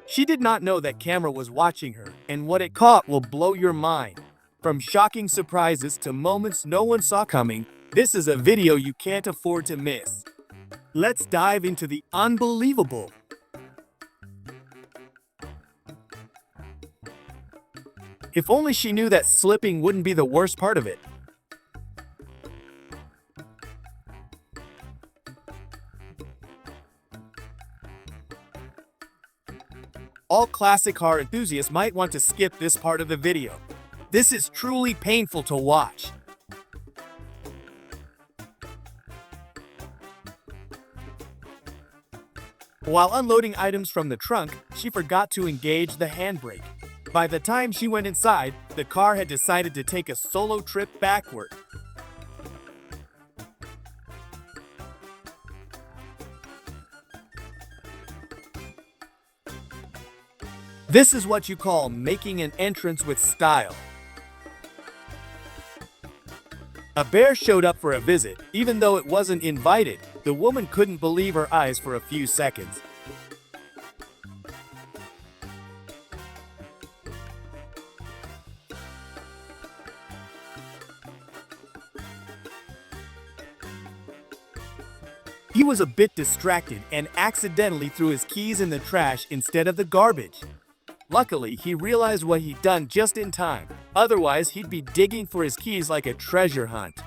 She did not know that camera was watching her, and what it caught will blow your mind. From shocking surprises to moments no one saw coming, this is a video you can't afford to miss. Let's dive into the unbelievable. If only she knew that slipping wouldn't be the worst part of it. All classic car enthusiasts might want to skip this part of the video. This is truly painful to watch. While unloading items from the trunk, she forgot to engage the handbrake. By the time she went inside, the car had decided to take a solo trip backward. This is what you call making an entrance with style. A bear showed up for a visit, even though it wasn't invited. The woman couldn't believe her eyes for a few seconds. He was a bit distracted and accidentally threw his keys in the trash instead of the garbage. Luckily, he realized what he'd done just in time. Otherwise, he'd be digging for his keys like a treasure hunt.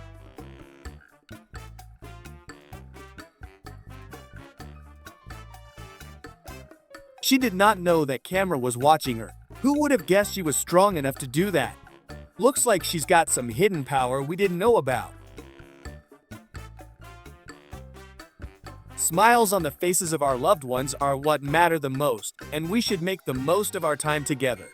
She did not know that camera was watching her. Who would have guessed she was strong enough to do that? Looks like she's got some hidden power we didn't know about. Smiles on the faces of our loved ones are what matter the most, and we should make the most of our time together.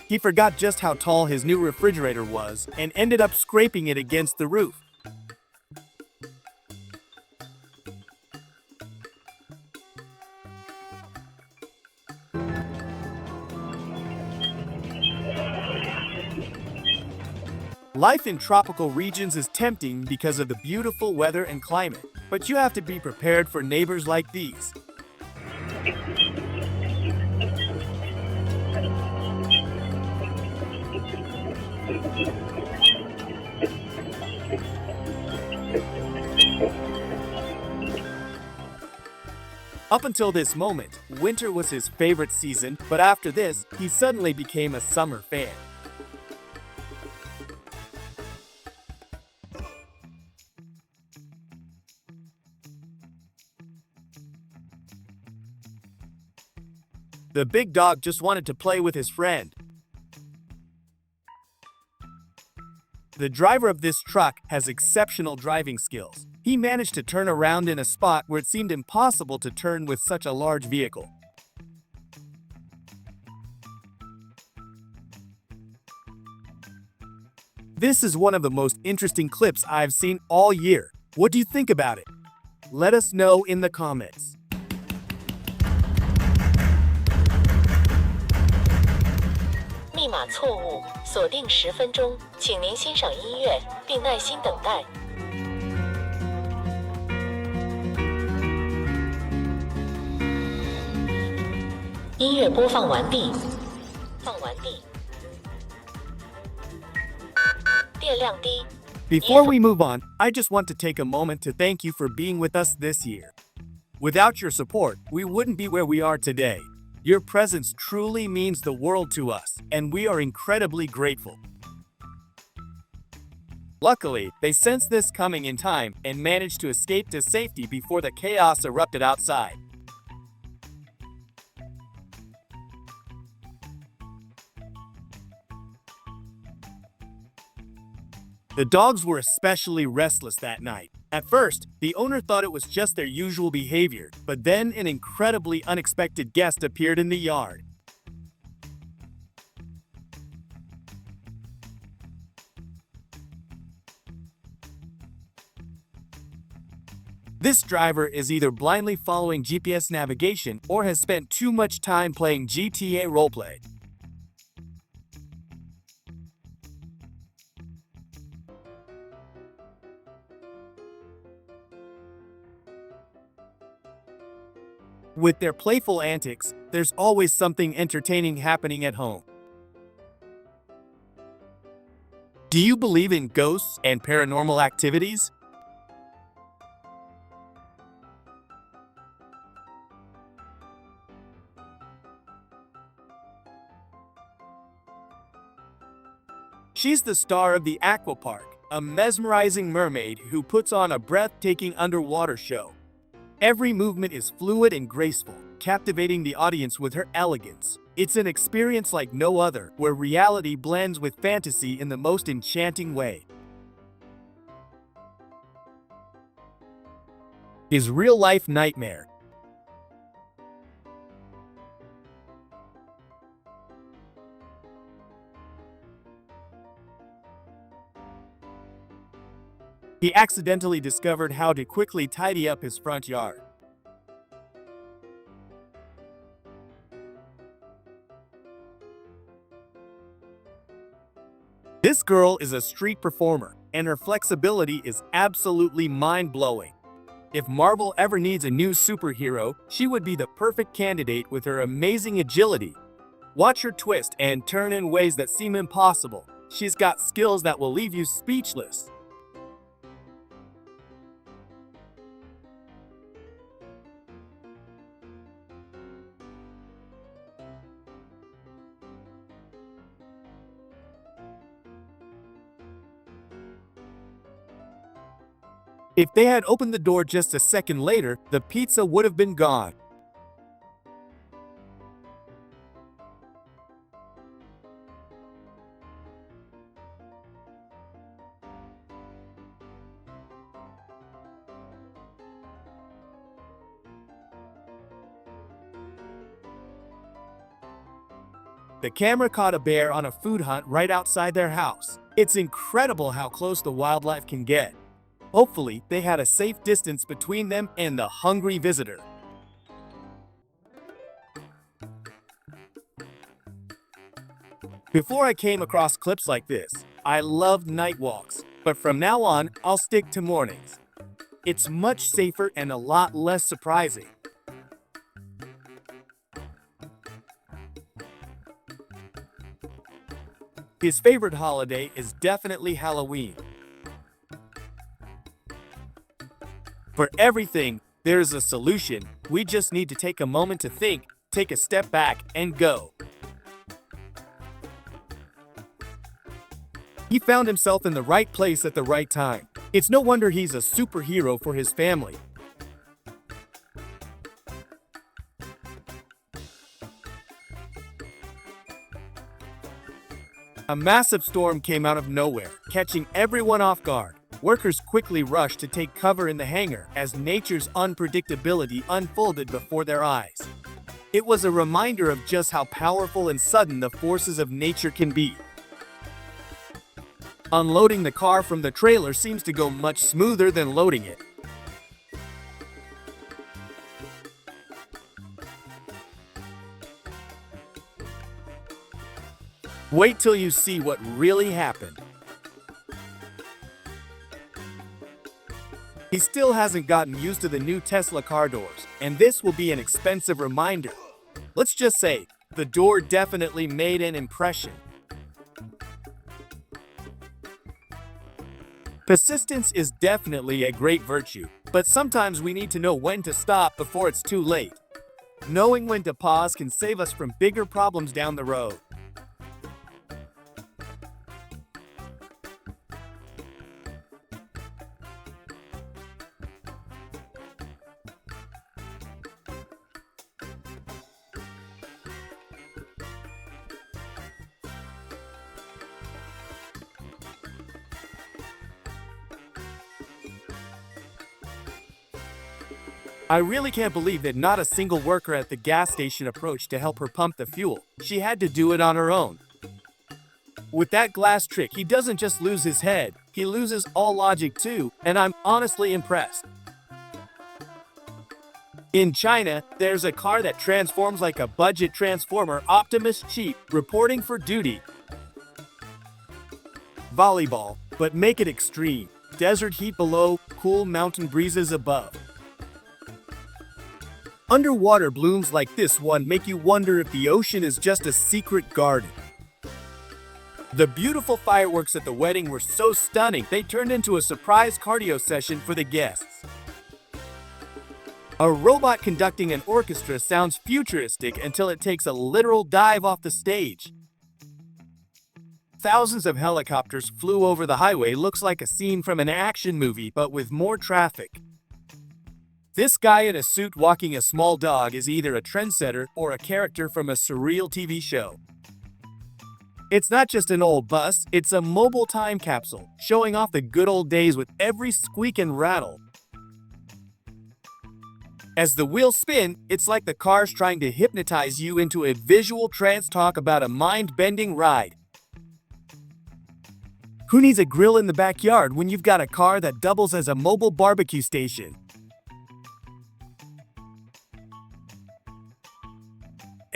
He forgot just how tall his new refrigerator was and ended up scraping it against the roof. Life in tropical regions is tempting because of the beautiful weather and climate, but you have to be prepared for neighbors like these. Up until this moment, winter was his favorite season, but after this, he suddenly became a summer fan. The big dog just wanted to play with his friend. The driver of this truck has exceptional driving skills. He managed to turn around in a spot where it seemed impossible to turn with such a large vehicle. This is one of the most interesting clips I've seen all year. What do you think about it? Let us know in the comments. 密码错误，锁定10分钟，请您欣赏音乐并耐心等待。音乐播放完毕。放完毕。电量低。 Before we move on, I just want to take a moment to thank you for being with us this year. Without your support, we wouldn't be where we are today. Your presence truly means the world to us, and we are incredibly grateful. Luckily, they sensed this coming in time and managed to escape to safety before the chaos erupted outside. The dogs were especially restless that night. At first, the owner thought it was just their usual behavior, but then an incredibly unexpected guest appeared in the yard. This driver is either blindly following GPS navigation or has spent too much time playing GTA roleplay. With their playful antics, there's always something entertaining happening at home. Do you believe in ghosts and paranormal activities? She's the star of the Aqua Park, a mesmerizing mermaid who puts on a breathtaking underwater show. Every movement is fluid and graceful, captivating the audience with her elegance. It's an experience like no other, where reality blends with fantasy in the most enchanting way. His real-life nightmare. He accidentally discovered how to quickly tidy up his front yard. This girl is a street performer, and her flexibility is absolutely mind-blowing. If Marvel ever needs a new superhero, she would be the perfect candidate with her amazing agility. Watch her twist and turn in ways that seem impossible. She's got skills that will leave you speechless. If they had opened the door just a second later, the pizza would have been gone. The camera caught a bear on a food hunt right outside their house. It's incredible how close the wildlife can get. Hopefully, they had a safe distance between them and the hungry visitor. Before I came across clips like this, I loved night walks, but from now on, I'll stick to mornings. It's much safer and a lot less surprising. His favorite holiday is definitely Halloween. For everything, there's a solution. We just need to take a moment to think, take a step back, and go. He found himself in the right place at the right time. It's no wonder he's a superhero for his family. A massive storm came out of nowhere, catching everyone off guard. Workers quickly rushed to take cover in the hangar as nature's unpredictability unfolded before their eyes. It was a reminder of just how powerful and sudden the forces of nature can be. Unloading the car from the trailer seems to go much smoother than loading it. Wait till you see what really happened. He still hasn't gotten used to the new Tesla car doors, and this will be an expensive reminder. Let's just say, the door definitely made an impression. Persistence is definitely a great virtue, but sometimes we need to know when to stop before it's too late. Knowing when to pause can save us from bigger problems down the road. I really can't believe that not a single worker at the gas station approached to help her pump the fuel. She had to do it on her own. With that glass trick, he doesn't just lose his head, he loses all logic too, and I'm honestly impressed. In China, there's a car that transforms like a budget transformer, Optimus Cheap, reporting for duty. Volleyball, but make it extreme. Desert heat below, cool mountain breezes above. Underwater blooms like this one make you wonder if the ocean is just a secret garden. The beautiful fireworks at the wedding were so stunning, they turned into a surprise cardio session for the guests. A robot conducting an orchestra sounds futuristic until it takes a literal dive off the stage. Thousands of helicopters flew over the highway. Looks like a scene from an action movie, but with more traffic. This guy in a suit walking a small dog is either a trendsetter or a character from a Surreal TV show. It's not just an old bus, it's a mobile time capsule, showing off the good old days with every squeak and rattle. As the wheels spin, it's like the car's trying to hypnotize you into a visual trance. Talk about a mind-bending ride. Who needs a grill in the backyard when you've got a car that doubles as a mobile barbecue station?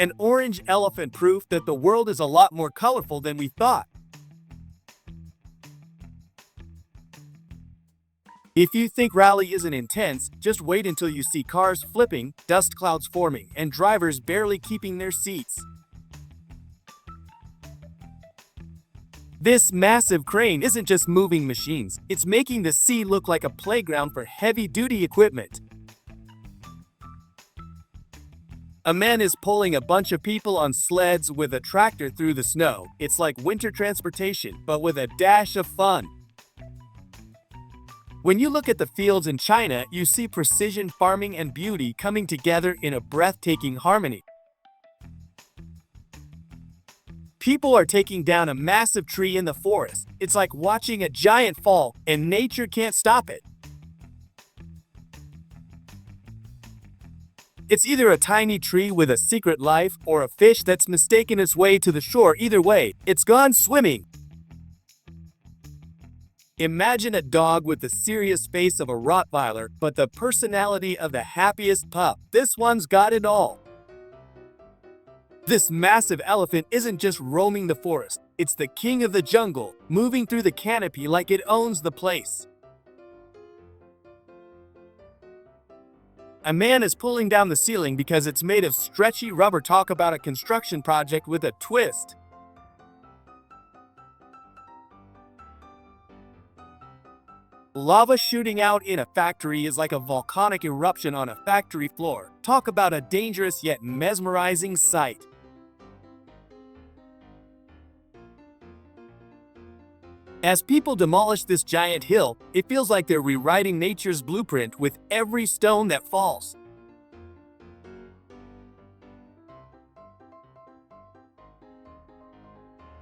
An orange elephant, proof that the world is a lot more colorful than we thought. If you think rally isn't intense, just wait until you see cars flipping, dust clouds forming, and drivers barely keeping their seats. This massive crane isn't just moving machines, it's making the sea look like a playground for heavy-duty equipment. A man is pulling a bunch of people on sleds with a tractor through the snow. It's like winter transportation, but with a dash of fun. When you look at the fields in China, you see precision farming and beauty coming together in a breathtaking harmony. People are taking down a massive tree in the forest. It's like watching a giant fall, and nature can't stop it. It's either a tiny tree with a secret life or a fish that's mistaken its way to the shore. Either way, it's gone swimming. Imagine a dog with the serious face of a Rottweiler, but the personality of the happiest pup. This one's got it all. This massive elephant isn't just roaming the forest, it's the king of the jungle, moving through the canopy like it owns the place. A man is pulling down the ceiling because it's made of stretchy rubber. Talk about a construction project with a twist. Lava shooting out in a factory is like a volcanic eruption on a factory floor. Talk about a dangerous yet mesmerizing sight. As people demolish this giant hill, it feels like they're rewriting nature's blueprint with every stone that falls.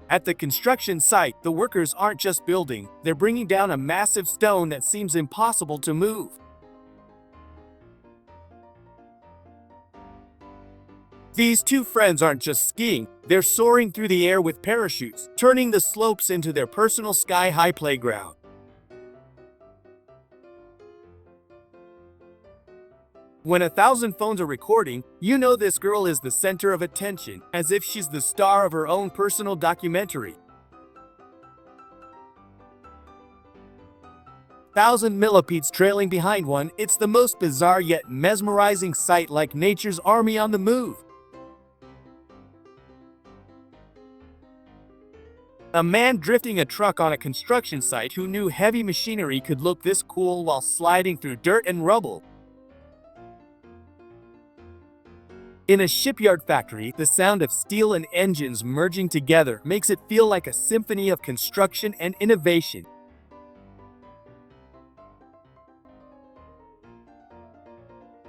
At the construction site, the workers aren't just building, they're bringing down a massive stone that seems impossible to move. These two friends aren't just skiing, they're soaring through the air with parachutes, turning the slopes into their personal sky-high playground. When 1,000 phones are recording, you know this girl is the center of attention, as if she's the star of her own personal documentary. 1,000 millipedes trailing behind one, it's the most bizarre yet mesmerizing sight, like nature's army on the move. A man drifting a truck on a construction site. Who knew heavy machinery could look this cool while sliding through dirt and rubble? In a shipyard factory, the sound of steel and engines merging together makes it feel like a symphony of construction and innovation.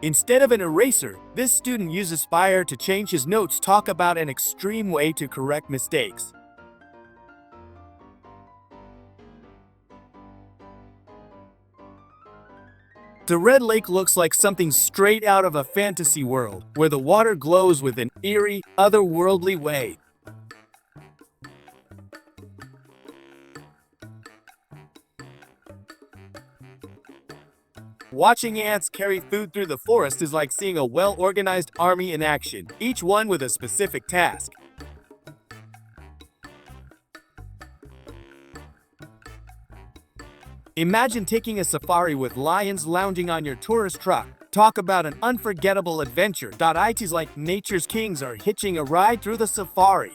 Instead of an eraser, this student uses fire to change his notes. Talk about an extreme way to correct mistakes. The Red Lake looks like something straight out of a fantasy world, where the water glows with an eerie, otherworldly way. Watching ants carry food through the forest is like seeing a well-organized army in action, each one with a specific task. Imagine taking a safari with lions lounging on your tourist truck. Talk about an unforgettable adventure. It's like nature's kings are hitching a ride through the safari.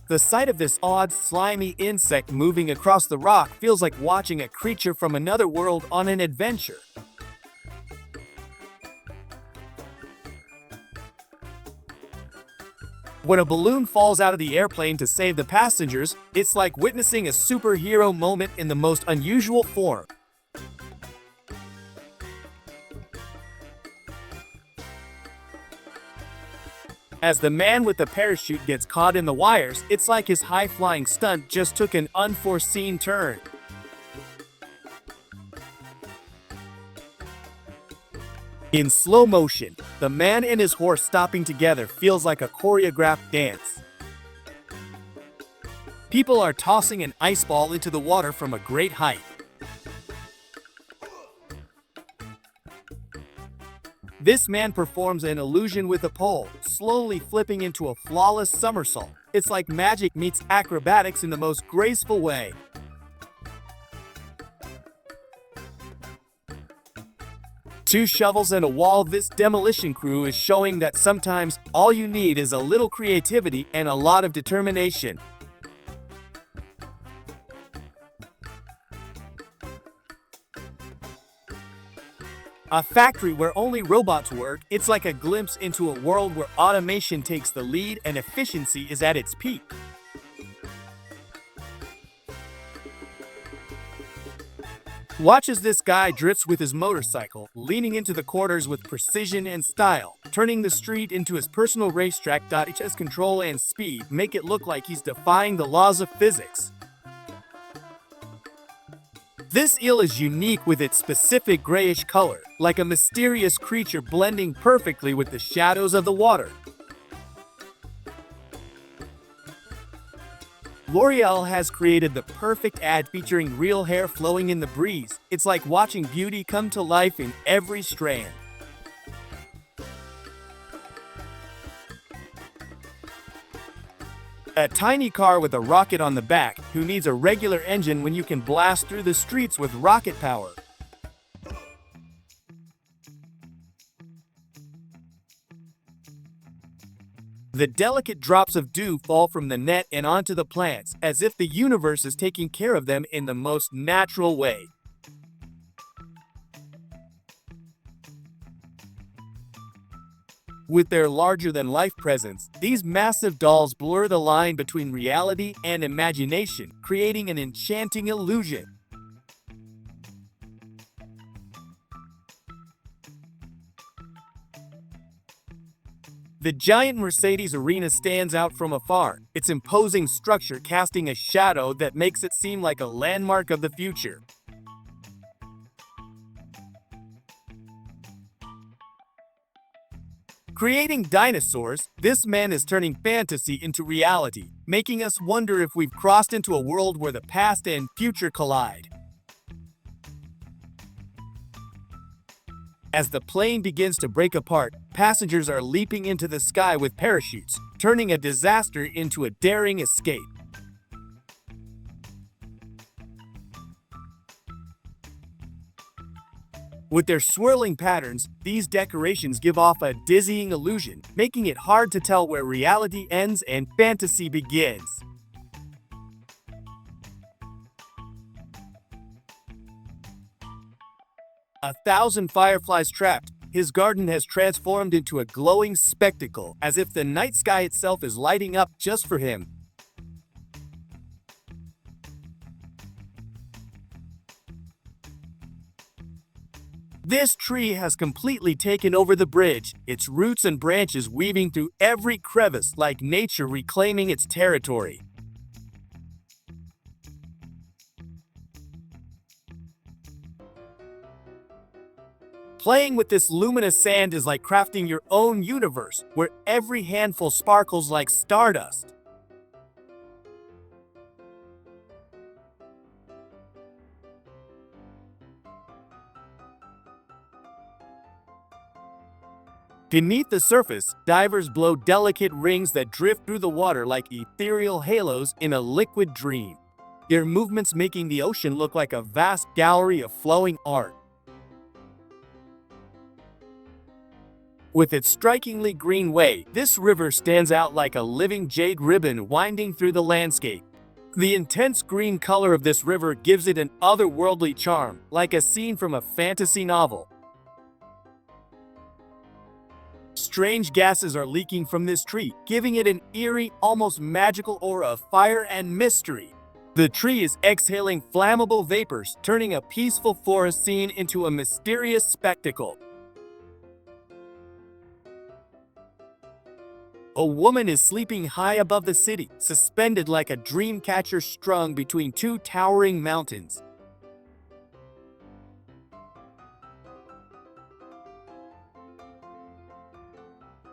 The sight of this odd, slimy insect moving across the rock feels like watching a creature from another world on an adventure. When a balloon falls out of the airplane to save the passengers, it's like witnessing a superhero moment in the most unusual form. As the man with the parachute gets caught in the wires, it's like his high-flying stunt just took an unforeseen turn. In slow motion, the man and his horse stopping together feels like a choreographed dance. People are tossing an ice ball into the water from a great height. This man performs an illusion with a pole, slowly flipping into a flawless somersault. It's like magic meets acrobatics in the most graceful way. Two shovels and a wall. This demolition crew is showing that sometimes all you need is a little creativity and a lot of determination. A factory where only robots work, it's like a glimpse into a world where automation takes the lead and efficiency is at its peak. Watch as this guy drifts with his motorcycle, leaning into the corners with precision and style, turning the street into his personal racetrack. His control and speed make it look like he's defying the laws of physics. This eel is unique with its specific grayish color, like a mysterious creature blending perfectly with the shadows of the water. L'Oreal has created the perfect ad featuring real hair flowing in the breeze. It's like watching beauty come to life in every strand. A tiny car with a rocket on the back, who needs a regular engine when you can blast through the streets with rocket power. The delicate drops of dew fall from the net and onto the plants, as if the universe is taking care of them in the most natural way. With their larger-than-life presence, these massive dolls blur the line between reality and imagination, creating an enchanting illusion. The giant Mercedes arena stands out from afar, its imposing structure casting a shadow that makes it seem like a landmark of the future. Creating dinosaurs, this man is turning fantasy into reality, making us wonder if we've crossed into a world where the past and future collide. As the plane begins to break apart, passengers are leaping into the sky with parachutes, turning a disaster into a daring escape. With their swirling patterns, these decorations give off a dizzying illusion, making it hard to tell where reality ends and fantasy begins. A thousand fireflies trapped, his garden has transformed into a glowing spectacle, as if the night sky itself is lighting up just for him. This tree has completely taken over the bridge, its roots and branches weaving through every crevice like nature reclaiming its territory. Playing with this luminous sand is like crafting your own universe, where every handful sparkles like stardust. Beneath the surface, divers blow delicate rings that drift through the water like ethereal halos in a liquid dream. their movements making the ocean look like a vast gallery of flowing art. With its strikingly green way, this river stands out like a living jade ribbon winding through the landscape. The intense green color of this river gives it an otherworldly charm, like a scene from a fantasy novel. Strange gases are leaking from this tree, giving it an eerie, almost magical aura of fire and mystery. The tree is exhaling flammable vapors, turning a peaceful forest scene into a mysterious spectacle. A woman is sleeping high above the city, suspended like a dream catcher strung between two towering mountains.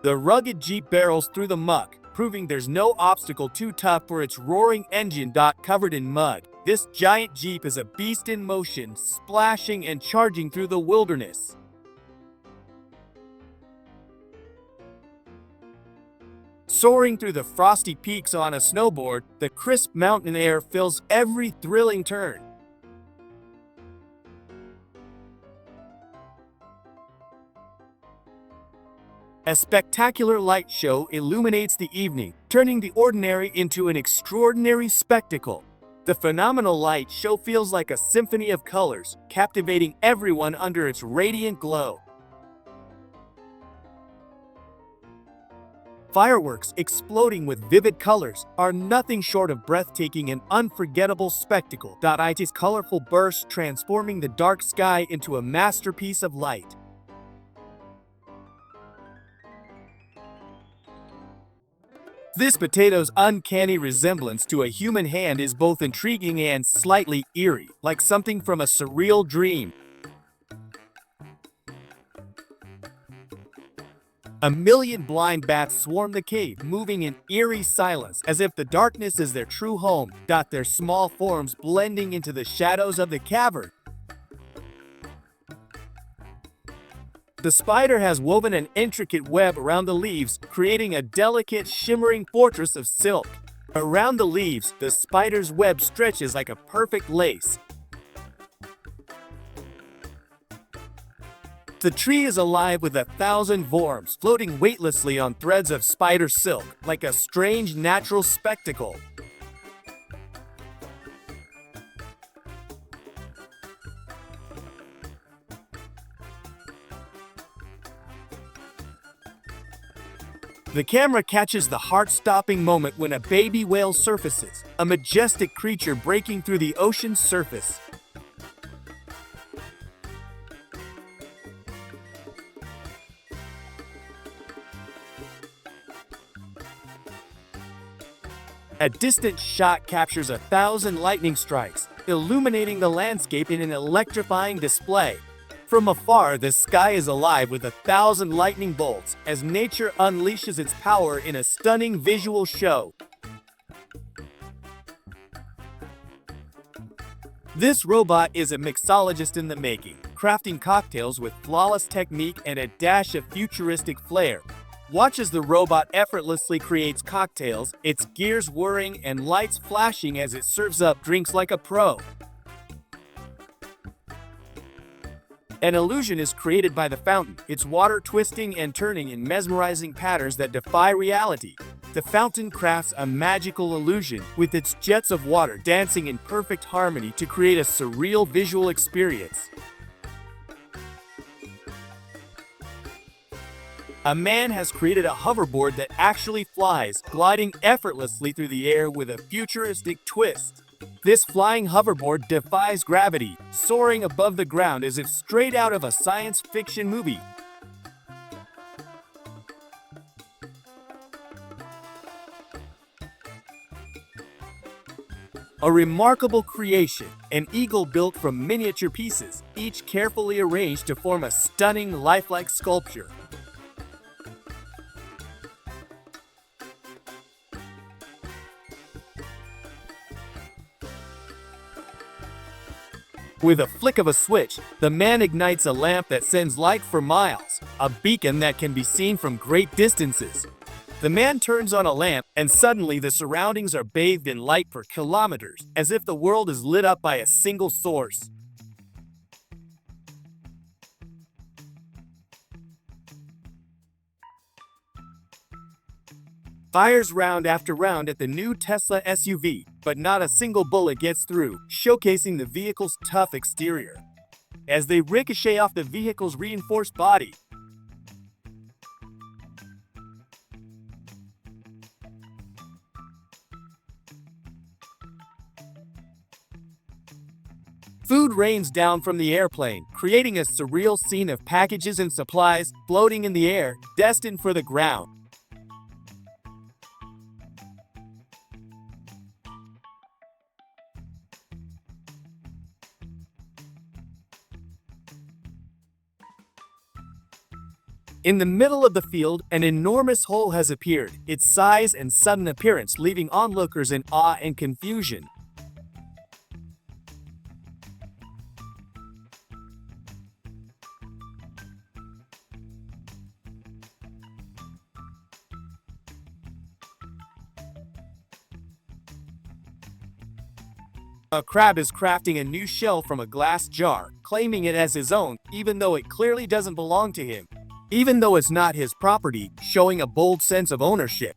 The rugged Jeep barrels through the muck, proving there's no obstacle too tough for its roaring engine. Covered in mud, this giant Jeep is a beast in motion, splashing and charging through the wilderness. Soaring through the frosty peaks on a snowboard, the crisp mountain air fills every thrilling turn. A spectacular light show illuminates the evening, turning the ordinary into an extraordinary spectacle. The phenomenal light show feels like a symphony of colors, captivating everyone under its radiant glow. Fireworks exploding with vivid colors are nothing short of breathtaking and unforgettable spectacle. Its colorful bursts transforming the dark sky into a masterpiece of light. This potato's uncanny resemblance to a human hand is both intriguing and slightly eerie, like something from a surreal dream. A million blind bats swarm the cave, moving in eerie silence, as if the darkness is their true home. Their small forms blending into the shadows of the cavern. The spider has woven an intricate web around the leaves, creating a delicate, shimmering fortress of silk. Around the leaves, the spider's web stretches like a perfect lace. The tree is alive with 1,000 worms, floating weightlessly on threads of spider silk, like a strange natural spectacle. The camera catches the heart-stopping moment when a baby whale surfaces, a majestic creature breaking through the ocean's surface. A distant shot captures 1,000 lightning strikes, illuminating the landscape in an electrifying display. From afar, the sky is alive with 1,000 lightning bolts as nature unleashes its power in a stunning visual show. This robot is a mixologist in the making, crafting cocktails with flawless technique and a dash of futuristic flair. Watch as the robot effortlessly creates cocktails, its gears whirring and lights flashing as it serves up drinks like a pro. An illusion is created by the fountain, its water twisting and turning in mesmerizing patterns that defy reality. The fountain crafts a magical illusion, with its jets of water dancing in perfect harmony to create a surreal visual experience. A man has created a hoverboard that actually flies, gliding effortlessly through the air with a futuristic twist. This flying hoverboard defies gravity, soaring above the ground as if straight out of a science fiction movie. A remarkable creation, an eagle built from miniature pieces, each carefully arranged to form a stunning, lifelike sculpture. With a flick of a switch, the man ignites a lamp that sends light for miles, a beacon that can be seen from great distances. The man turns on a lamp, and suddenly the surroundings are bathed in light for kilometers, as if the world is lit up by a single source. Fires round after round at the new Tesla SUV, but not a single bullet gets through, showcasing the vehicle's tough exterior. As they ricochet off the vehicle's reinforced body, food rains down from the airplane, creating a surreal scene of packages and supplies floating in the air, destined for the ground. In the middle of the field, an enormous hole has appeared, its size and sudden appearance leaving onlookers in awe and confusion. A crab is crafting a new shell from a glass jar, claiming it as his own, even though it clearly doesn't belong to him. Even though it's not his property, showing a bold sense of ownership.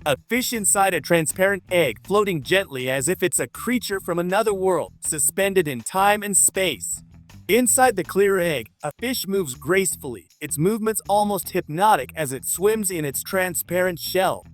A fish inside a transparent egg floating gently as if it's a creature from another world, suspended in time and space. Inside the clear egg, a fish moves gracefully, its movements almost hypnotic as it swims in its transparent shell.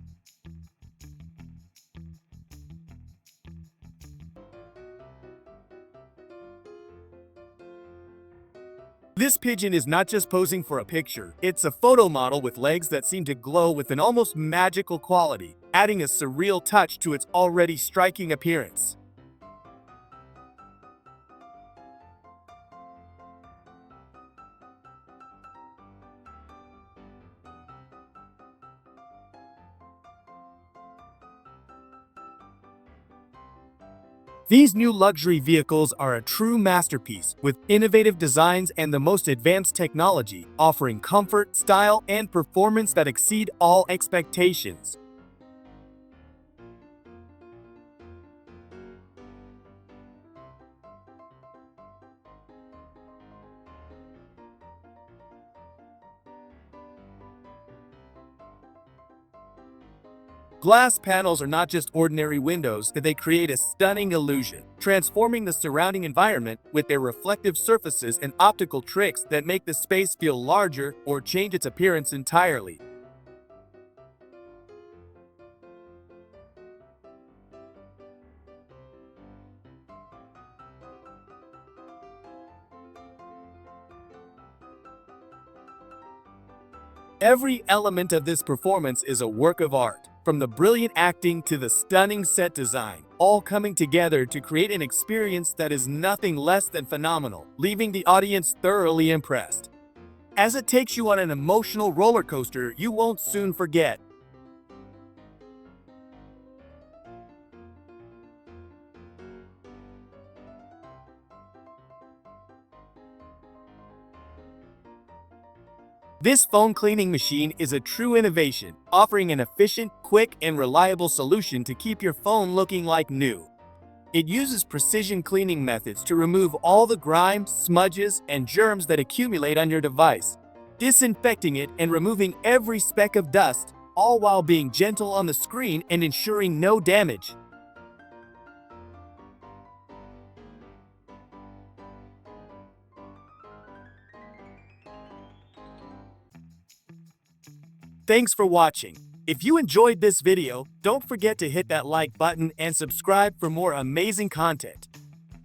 This pigeon is not just posing for a picture, it's a photo model with legs that seem to glow with an almost magical quality, adding a surreal touch to its already striking appearance. These new luxury vehicles are a true masterpiece, with innovative designs and the most advanced technology, offering comfort, style, and performance that exceed all expectations. Glass panels are not just ordinary windows, they create a stunning illusion, transforming the surrounding environment with their reflective surfaces and optical tricks that make the space feel larger or change its appearance entirely. Every element of this performance is a work of art, from the brilliant acting to the stunning set design, all coming together to create an experience that is nothing less than phenomenal, leaving the audience thoroughly impressed. As it takes you on an emotional roller coaster you won't soon forget. This phone cleaning machine is a true innovation, offering an efficient, quick, and reliable solution to keep your phone looking like new. It uses precision cleaning methods to remove all the grime, smudges, and germs that accumulate on your device, disinfecting it and removing every speck of dust, all while being gentle on the screen and ensuring no damage. Thanks for watching. If you enjoyed this video, don't forget to hit that like button and subscribe for more amazing content.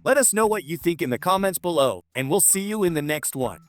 Let us know what you think in the comments below, and we'll see you in the next one.